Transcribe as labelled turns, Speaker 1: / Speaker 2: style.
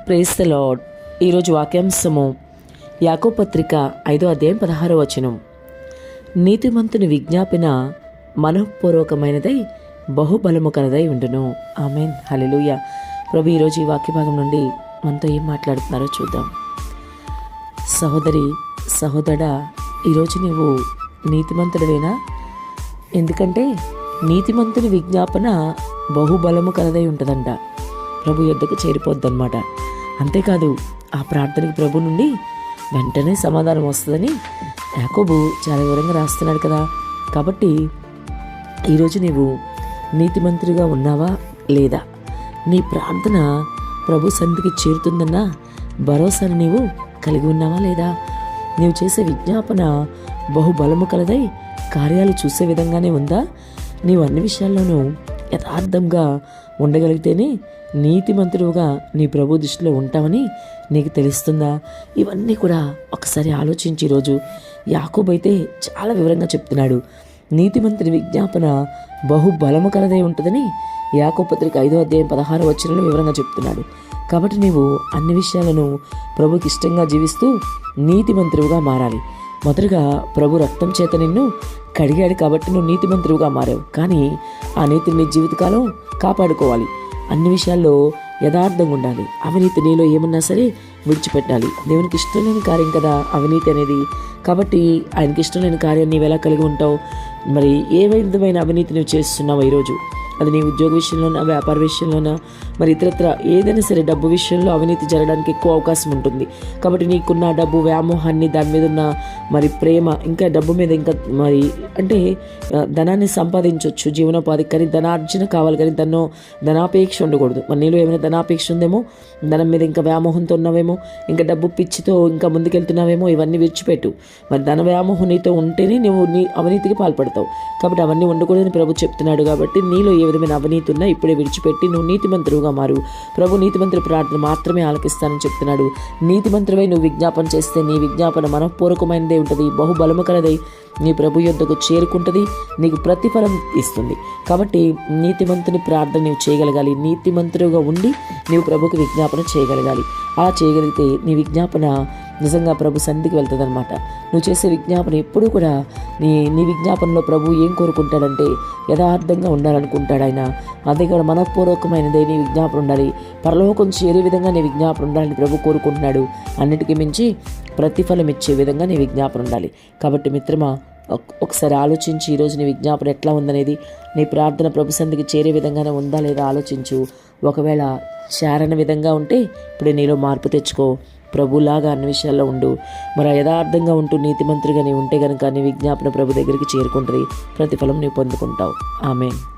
Speaker 1: Praise the lord. ఈరోజు వాక్యాంశము యాకోబు పత్రిక 5వ అధ్యాయం 16వ వచనం. నీతిమంతుని విజ్ఞాపన మనఃపూర్వకమైనదై బహుబలము కలదై ఉండును. ఆమేన్. హల్లెలూయా. ప్రభు ఈరోజు ఈ వాక్య భాగం నుండి మనతో ఏం మాట్లాడుతున్నారో చూద్దాం. సహోదరి, సహోదరా, ఈరోజు నీవు నీతిమంతుడవేనా? ఎందుకంటే నీతిమంతుని విజ్ఞాపన బహుబలము కలదై ఉంటుందంట. ప్రభు యొద్దకు చేరిపోద్దన్నమాట. అంతేకాదు, ఆ ప్రార్థనకి ప్రభు నుండి వెంటనే సమాధానం వస్తుందని యాకోబు చాలా వివరంగా రాస్తున్నాడు కదా. కాబట్టి ఈరోజు నీవు నీతిమంతుడిగా ఉన్నావా లేదా? నీ ప్రార్థన ప్రభు సన్నిధికి చేరుతుందన్న భరోసాను నీవు కలిగి ఉన్నావా లేదా? నీవు చేసే విజ్ఞాపన బహుబలము కలదై కార్యాలు చూసే విధంగానే ఉందా? నీవు అన్ని విషయాల్లోనూ యథార్థంగా ఉండగలిగితేనే నీతిమంతుడుగా నీ ప్రభు దృష్టిలో ఉంటామని నీకు తెలుస్తుందా? ఇవన్నీ కూడా ఒకసారి ఆలోచించి ఈరోజు యాకోబు అయితే చాలా వివరంగా చెప్తున్నాడు. నీతిమంతుని విజ్ఞాపన బహుబలము కలదై ఉంటుందని యాకోబు పత్రిక 5వ అధ్యాయం 16వ వచనంలో వివరంగా చెప్తున్నాడు. కాబట్టి నీవు అన్ని విషయాలను ప్రభుకి ఇష్టంగా జీవిస్తూ నీతిమంతుడుగా మారాలి. మొదటగా ప్రభు రక్తం చేత నిన్ను కడిగాడు కాబట్టి నువ్వు నీతిమంతుడుగా మారావు. కానీ ఆ నీతిని నీ జీవితకాలం కాపాడుకోవాలి. అన్ని విషయాల్లో యథార్థంగా ఉండాలి. అవినీతి నీలో ఏమన్నా సరే విడిచిపెట్టాలి. దేవునికి ఇష్టం లేని కార్యం కదా అవినీతి అనేది. కాబట్టి ఆయనకి ఇష్టం లేని కార్యం నీవు ఎలా కలిగి ఉంటావు? మరి ఏ విధమైన అవినీతి నువ్వు చేస్తున్నావు ఈరోజు? అది నీ ఉద్యోగ విషయంలోనా, వ్యాపార విషయంలోనా, మరి ఇతరత్ర ఏదైనా సరే డబ్బు విషయంలో అవినీతి జరగడానికి ఎక్కువ అవకాశం ఉంటుంది. కాబట్టి నీకున్న డబ్బు వ్యామోహాన్ని, దాని మీద ఉన్న మరి ప్రేమ, ఇంకా డబ్బు మీద ఇంకా మరి అంటే ధనాన్ని సంపాదించవచ్చు జీవనోపాధికి, కానీ ధనార్జన కావాలి, కానీ ధనాపేక్ష ఉండకూడదు. మరి నీలో ఏమైనా ధనాపేక్ష ఉందేమో, ధనం మీద ఇంకా వ్యామోహంతో ఉన్నావేమో, ఇంకా డబ్బు పిచ్చితో ఇంకా ముందుకెళ్తున్నావేమో, ఇవన్నీ విడిచిపెట్టు. మరి ధన వ్యామోహం నీతో ఉంటేనే నువ్వు నీ అవినీతికి పాల్పడతావు. కాబట్టి అవన్నీ ఉండకూడదని ప్రభు చెప్తున్నాడు. కాబట్టి నీలో ఏ విధమైన అవినీతి ఉన్నా ఇప్పుడే విడిచిపెట్టి నువ్వు నీతిమంతుడుగా మారు. ప్రభు నీతిమంతుడి ప్రార్థన మాత్రమే ఆలకిస్తానని చెప్తున్నాడు. నీతిమంతుడివై నువ్వు విజ్ఞాపన చేస్తే నీ విజ్ఞాపన మనఃపూర్వకమైనదే ఉంటుంది, బహుబలము కలదై నీ ప్రభు యొద్దకు చేరుకుంటుంది, నీకు ప్రతిఫలం ఇస్తుంది. కాబట్టి నీతిమంతుని ప్రార్థన నీవు చేయగలగాలి. నీతిమంతుడుగా ఉండి నీవు ప్రభుకి విజ్ఞాపన చేయగలగాలి. అలా చేయగలిగితే నీ విజ్ఞాపన నిజంగా ప్రభు సన్నిధికి వెళ్తుంది అనమాట. నువ్వు చేసే విజ్ఞాపన ఎప్పుడూ కూడా నీ విజ్ఞాపనలో ప్రభు ఏం కోరుకుంటాడంటే యథార్థంగా ఉండాలనుకుంటాడు ఆయన. అదే కూడా మనఃపూర్వకమైనదే నీ విజ్ఞాపన ఉండాలి. పరలోకం చేరే విధంగా నీ విజ్ఞాపన ఉండాలని ప్రభు కోరుకుంటున్నాడు. అన్నిటికీ మించి ప్రతిఫలం ఇచ్చే విధంగా నీ విజ్ఞాపన ఉండాలి. కాబట్టి మిత్రమా, ఒకసారి ఆలోచించి ఈరోజు నీ విజ్ఞాపన ఎట్లా ఉందనేది, నీ ప్రార్థన ప్రభు సన్నిధికి చేరే విధంగానే ఉందా లేదా ఆలోచించు. ఒకవేళ చేరని విధంగా ఉంటే ఇప్పుడే నీలో మార్పు తెచ్చుకో. ప్రభులాగా అన్ని విషయాల్లో ఉండు. మరి యథార్థంగా ఉంటూ నీతిమంతుడిగా నీవు ఉంటే కనుక నీ విజ్ఞాపన ప్రభు దగ్గరికి చేరుకుంటుంది, ప్రతిఫలం నీవు పొందుకుంటావు. ఆమేన్.